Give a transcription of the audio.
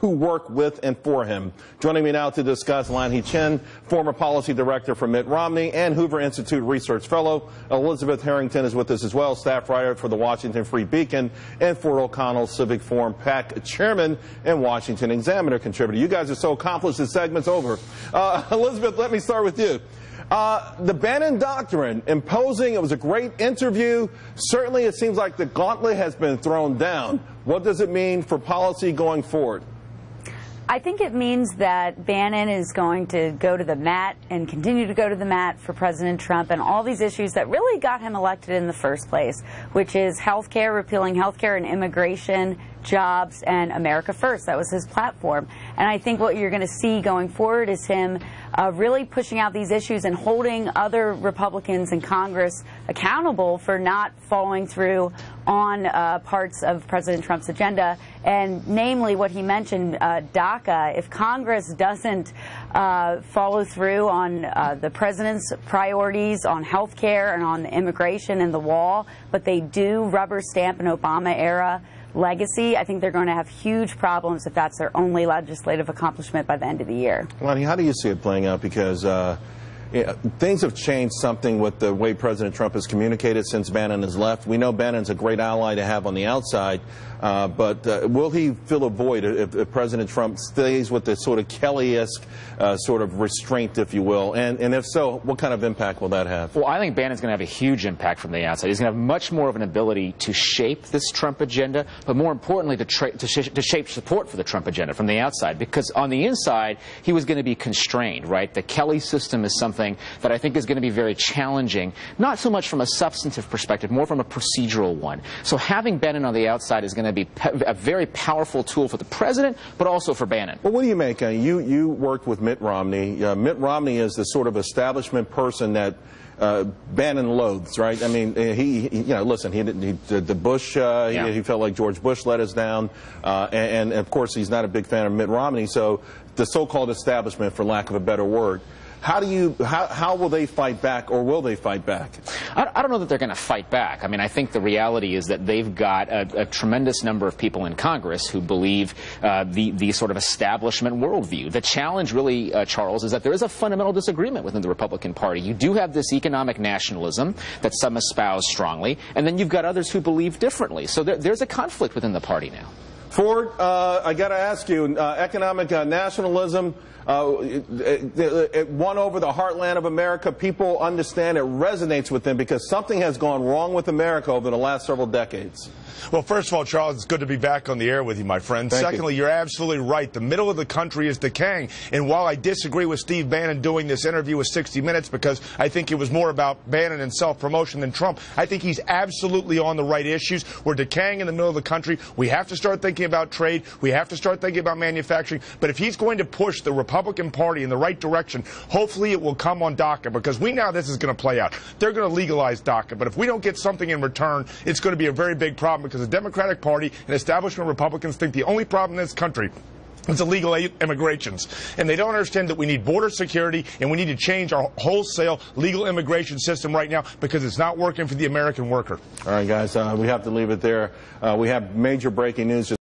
who work with and for him. Joining me now to discuss, Lanhee Chen, former policy director for Mitt Romney and Hoover Institute research fellow. Elizabeth Harrington is with us as well, staff writer for the Washington Free Beacon and Fort O'Connell Civic Forum PAC chairman and Washington Examiner contributor. You guys are so accomplished, this segment's over. Elizabeth, let me start with you. The Bannon Doctrine, imposing, it was a great interview. Certainly it seems like the gauntlet has been thrown down. What does it mean for policy going forward? I think it means that Bannon is going to go to the mat and continue to go to the mat for President Trump and all these issues that really got him elected in the first place, which is health care, repealing health care and immigration, jobs, and America First. That was his platform. And I think what you're going to see going forward is him really pushing out these issues and holding other Republicans in Congress accountable for not following through on parts of President Trump's agenda, and namely what he mentioned, DACA. If Congress doesn't follow through on the president's priorities on health care and on immigration and the wall, but they do rubber stamp an Obama-era legacy, I think they're going to have huge problems if that's their only legislative accomplishment by the end of the year. Lonnie, how do you see it playing out? Because things have changed something with the way President Trump has communicated since Bannon has left. We know Bannon's a great ally to have on the outside, but will he fill a void if President Trump stays with this sort of Kelly-esque sort of restraint, if you will? And if so, what kind of impact will that have? Well, I think Bannon's going to have a huge impact from the outside. He's going to have much more of an ability to shape this Trump agenda, but more importantly, to shape support for the Trump agenda from the outside. Because on the inside, he was going to be constrained, right? The Kelly system is something that I think is going to be very challenging, not so much from a substantive perspective, more from a procedural one. So having Bannon on the outside is going to be a very powerful tool for the president, but also for Bannon. Well, what do you make? You worked with Mitt Romney. Mitt Romney is the sort of establishment person that Bannon loathes, right? I mean, listen, he did Bush, he felt like George Bush let us down, and of course he's not a big fan of Mitt Romney, so the so-called establishment, for lack of a better word. How will they fight back, or will they fight back? I don't know that they're going to fight back. I mean, I think the reality is that they've got a tremendous number of people in Congress who believe the sort of establishment worldview. The challenge really, Charles, is that there is a fundamental disagreement within the Republican Party. You do have this economic nationalism that some espouse strongly, and then you've got others who believe differently. So there's a conflict within the party now. Ford, I got to ask you, economic nationalism, it won over the heartland of America. People understand it resonates with them because something has gone wrong with America over the last several decades. Well, first of all, Charles, it's good to be back on the air with you, my friend. Secondly, you're absolutely right. The middle of the country is decaying. And while I disagree with Steve Bannon doing this interview with 60 Minutes because I think it was more about Bannon and self-promotion than Trump, I think he's absolutely on the right issues. We're decaying in the middle of the country. We have to start thinking about trade. We have to start thinking about manufacturing. But if he's going to push the Republican Party in the right direction, hopefully it will come on DACA, because we know this is going to play out. They're going to legalize DACA. But if we don't get something in return, it's going to be a very big problem, because the Democratic Party and establishment Republicans think the only problem in this country is illegal immigrations. And they don't understand that we need border security and we need to change our wholesale legal immigration system right now, because it's not working for the American worker. All right, guys, we have to leave it there. We have major breaking news.